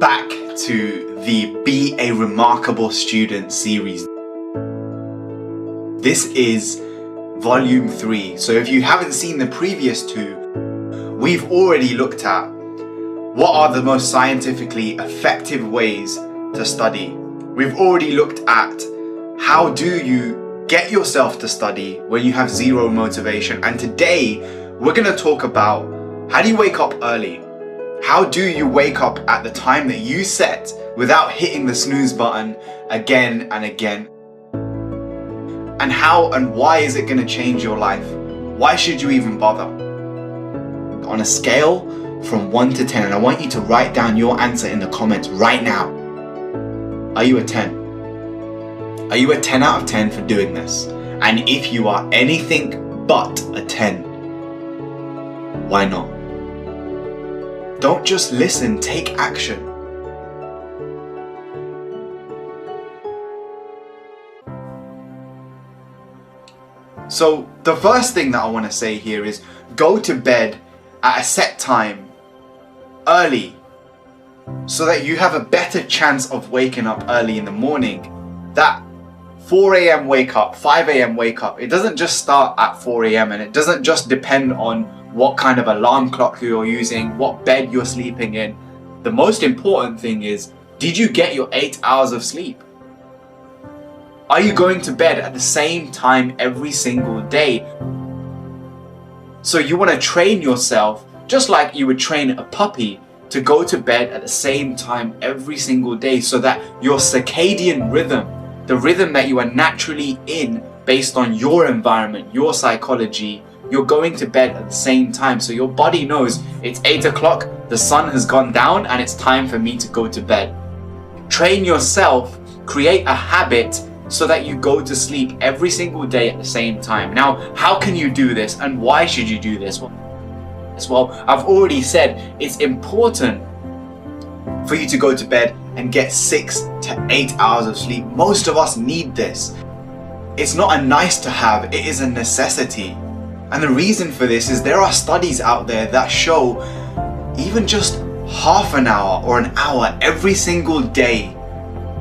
back to the Be a Remarkable Student series. This is volume 3. So if you haven't seen the previous two, we've already looked at what are the most scientifically effective ways to study. We've already looked at how do you get yourself to study when you have zero motivation. And today we're going to talk about how do you wake up early? How do you wake up at the time that you set without hitting the snooze button again and again? And how and why is it going to change your life? Why should you even bother? On a scale from 1 to 10, and I want you to write down your answer in the comments right now. Are you a 10? Are you a 10 out of 10 for doing this? And if you are anything but a 10, why not? Don't just listen, take action. So the first thing that I want to say here is go to bed at a set time early so that you have a better chance of waking up early in the morning. That 4 a.m. wake up, 5 a.m. wake up, it doesn't just start at 4 a.m. and it doesn't just depend on what kind of alarm clock you're using, what bed you're sleeping in. The most important thing is, did you get your 8 hours of sleep? Are you going to bed at the same time every single day? So you want to train yourself just like you would train a puppy to go to bed at the same time every single day, so that your circadian rhythm, the rhythm that you are naturally in based on your environment, your psychology, you're going to bed at the same time. So your body knows it's 8 o'clock, the sun has gone down, and it's time for me to go to bed. Train yourself, create a habit so that you go to sleep every single day at the same time. Now, how can you do this and why should you do this? Well, I've already said it's important for you to go to bed and get 6 to 8 hours of sleep. Most of us need this. It's not a nice to have, it is a necessity. And the reason for this is there are studies out there that show even just half an hour or an hour every single day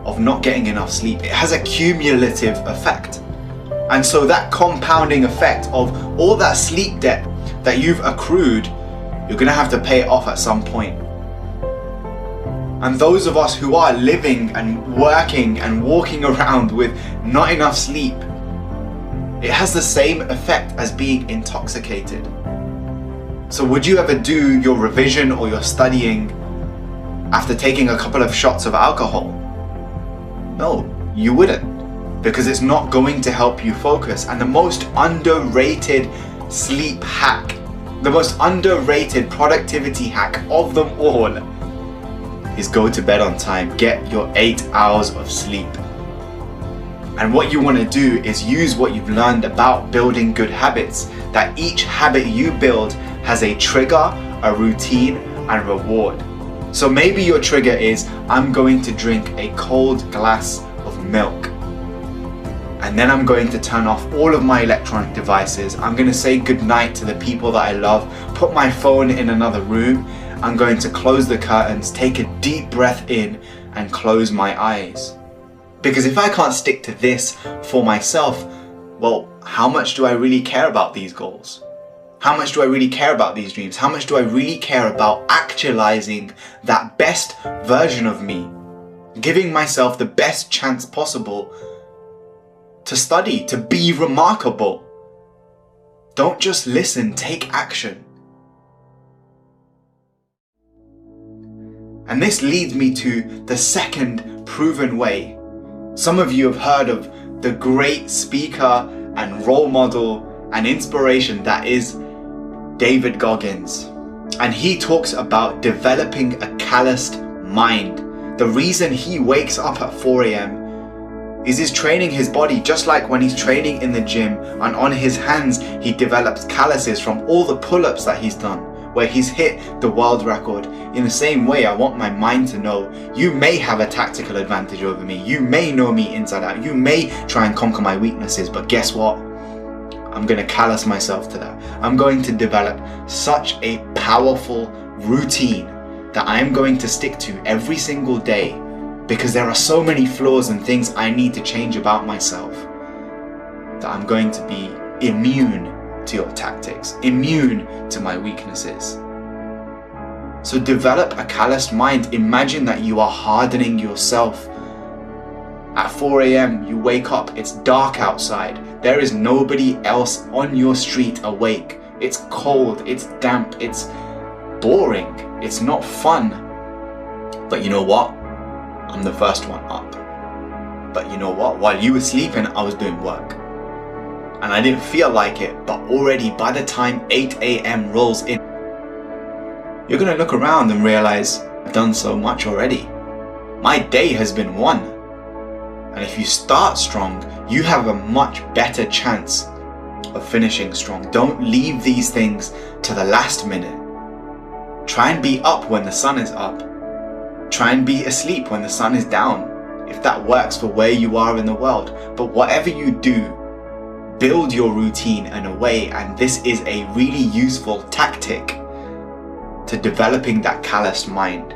of not getting enough sleep, it has a cumulative effect. And so that compounding effect of all that sleep debt that you've accrued, you're gonna have to pay it off at some point. And those of us who are living and working and walking around with not enough sleep, it has the same effect as being intoxicated. So would you ever do your revision or your studying after taking a couple of shots of alcohol? No, you wouldn't, because it's not going to help you focus. And the most underrated sleep hack, the most underrated productivity hack of them all is go to bed on time. Get your 8 hours of sleep. And what you want to do is use what you've learned about building good habits, that each habit you build has a trigger, a routine, and reward. So maybe your trigger is, I'm going to drink a cold glass of milk. And then I'm going to turn off all of my electronic devices. I'm going to say goodnight to the people that I love, put my phone in another room. I'm going to close the curtains, take a deep breath in, and close my eyes. Because if I can't stick to this for myself, well, how much do I really care about these goals? How much do I really care about these dreams? How much do I really care about actualizing that best version of me? Giving myself the best chance possible to study, to be remarkable. Don't just listen, take action. And this leads me to the second proven way. Some of you have heard of the great speaker and role model and inspiration that is David Goggins. And he talks about developing a calloused mind. The reason he wakes up at 4 a.m. is he's training his body just like when he's training in the gym, and on his hands he develops calluses from all the pull-ups that he's done, where he's hit the world record. In the same way, I want my mind to know you may have a tactical advantage over me. You may know me inside out. You may try and conquer my weaknesses, but guess what? I'm going to callous myself to that. I'm going to develop such a powerful routine that I'm going to stick to every single day, because there are so many flaws and things I need to change about myself, that I'm going to be immune to your tactics, immune to my weaknesses. So develop a calloused mind. Imagine that you are hardening yourself. At 4 a.m. you wake up, it's dark outside, there is nobody else on your street awake. It's cold, it's damp, it's boring, it's not fun. But you know what? I'm the first one up. But you know what? While you were sleeping, I was doing work. And I didn't feel like it, but already by the time 8 a.m. rolls in, you're gonna look around and realize, I've done so much already. My day has been won. And if you start strong, you have a much better chance of finishing strong. Don't leave these things to the last minute. Try and be up when the sun is up. Try and be asleep when the sun is down, if that works for where you are in the world. But whatever you do, build your routine in a way, and this is a really useful tactic to developing that calloused mind.